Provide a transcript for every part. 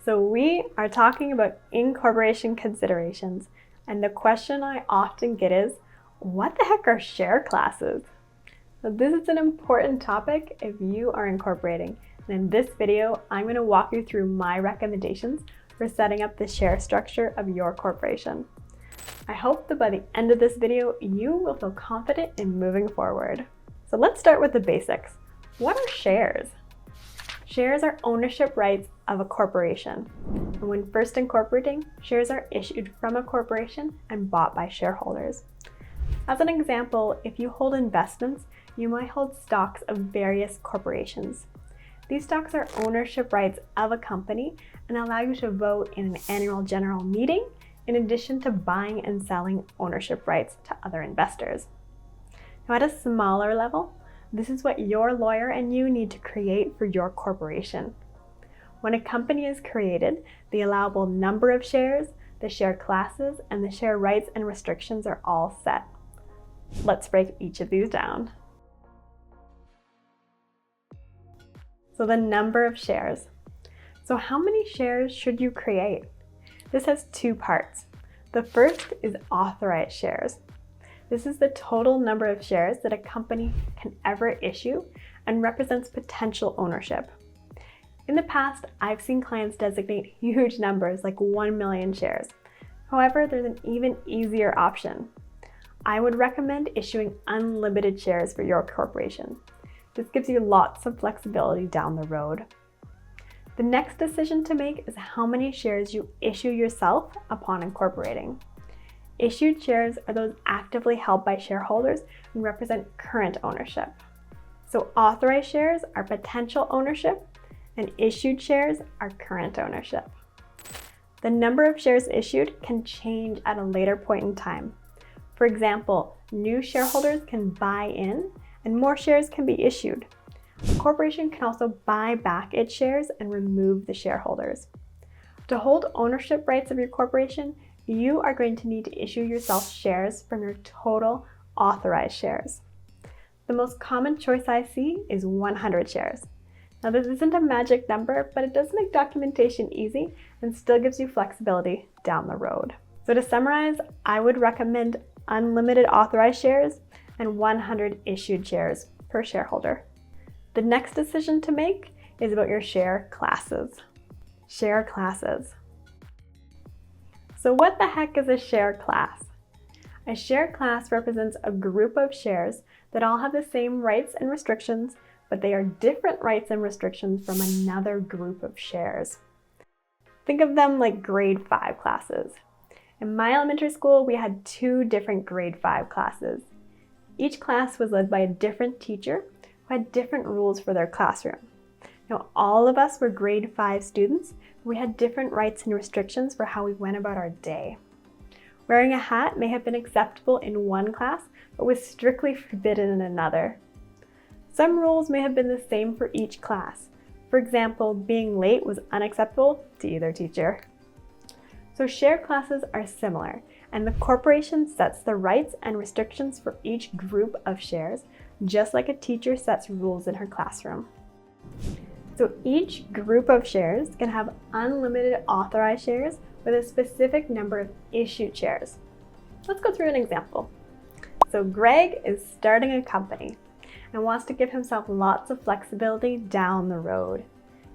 So we are talking about incorporation considerations, and the question I often get is, what the heck are share classes? So this is an important topic if you are incorporating, and in this video, I'm going to walk you through my recommendations for setting up the share structure of your corporation. I hope that by the end of this video, you will feel confident in moving forward. So let's start with the basics. What are shares? Shares are ownership rights of a corporation. And when first incorporating, shares are issued from a corporation and bought by shareholders. As an example, if you hold investments, you might hold stocks of various corporations. These stocks are ownership rights of a company and allow you to vote in an annual general meeting, in addition to buying and selling ownership rights to other investors. Now, at a smaller level, this is what your lawyer and you need to create for your corporation. When a company is created, the allowable number of shares, the share classes, and the share rights and restrictions are all set. Let's break each of these down. So the number of shares. So how many shares should you create? This has two parts. The first is authorized shares. This is the total number of shares that a company can ever issue and represents potential ownership. In the past, I've seen clients designate huge numbers like 1 million shares. However, there's an even easier option. I would recommend issuing unlimited shares for your corporation. This gives you lots of flexibility down the road. The next decision to make is how many shares you issue yourself upon incorporating. Issued shares are those actively held by shareholders and represent current ownership. So authorized shares are potential ownership, and issued shares are current ownership. The number of shares issued can change at a later point in time. For example, new shareholders can buy in and more shares can be issued. A corporation can also buy back its shares and remove the shareholders. To hold ownership rights of your corporation, you are going to need to issue yourself shares from your total authorized shares. The most common choice I see is 100 shares. Now, this isn't a magic number, but it does make documentation easy and still gives you flexibility down the road. So to summarize, I would recommend unlimited authorized shares and 100 issued shares per shareholder. The next decision to make is about your share classes. Share classes. So what the heck is a share class? A share class represents a group of shares that all have the same rights and restrictions, but they are different rights and restrictions from another group of shares. Think of them like grade 5 classes. In my elementary school, we had 2 different grade 5 classes. Each class was led by a different teacher who had different rules for their classroom. Now, all of us were grade 5 students. We had different rights and restrictions for how we went about our day. Wearing a hat may have been acceptable in one class, but was strictly forbidden in another. Some rules may have been the same for each class. For example, being late was unacceptable to either teacher. So share classes are similar, and the corporation sets the rights and restrictions for each group of shares, just like a teacher sets rules in her classroom. So each group of shares can have unlimited authorized shares with a specific number of issued shares. Let's go through an example. So Greg is starting a company and wants to give himself lots of flexibility down the road.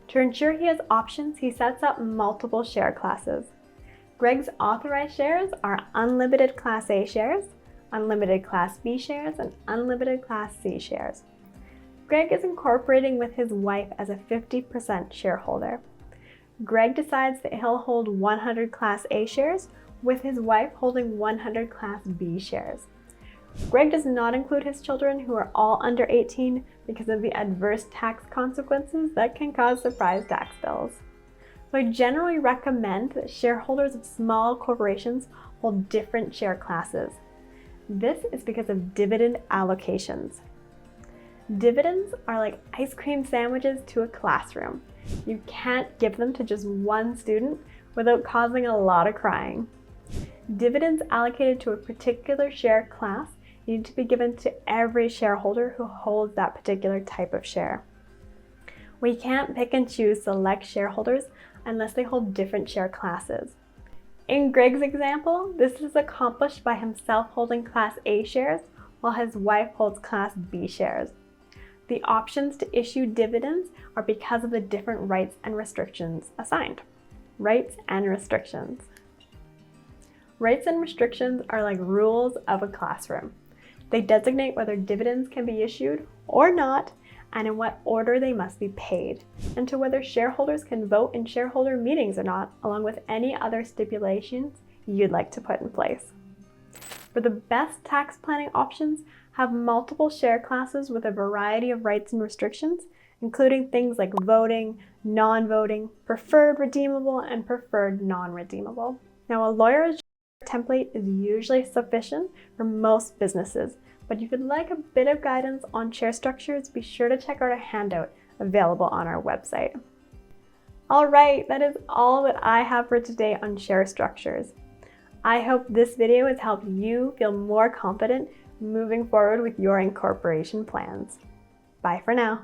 To ensure he has options, he sets up multiple share classes. Greg's authorized shares are unlimited Class A shares, unlimited Class B shares, and unlimited Class C shares. Greg is incorporating with his wife as a 50% shareholder. Greg decides that he'll hold 100 Class A shares, with his wife holding 100 Class B shares. Greg does not include his children, who are all under 18, because of the adverse tax consequences that can cause surprise tax bills. So I generally recommend that shareholders of small corporations hold different share classes. This is because of dividend allocations. Dividends are like ice cream sandwiches to a classroom. You can't give them to just one student without causing a lot of crying. Dividends allocated to a particular share class need to be given to every shareholder who holds that particular type of share. We can't pick and choose select shareholders unless they hold different share classes. In Greg's example, this is accomplished by himself holding Class A shares while his wife holds Class B shares. The options to issue dividends are because of the different rights and restrictions assigned. Rights and restrictions. Rights and restrictions are like rules of a classroom. They designate whether dividends can be issued or not, and in what order they must be paid, and to whether shareholders can vote in shareholder meetings or not, along with any other stipulations you'd like to put in place. For the best tax planning options, have multiple share classes with a variety of rights and restrictions, including things like voting, non-voting, preferred redeemable, and preferred non-redeemable. Now, a lawyer's template is usually sufficient for most businesses, but if you'd like a bit of guidance on share structures, be sure to check out a handout available on our website. All right, that is all that I have for today on share structures. I hope this video has helped you feel more confident moving forward with your incorporation plans. Bye for now.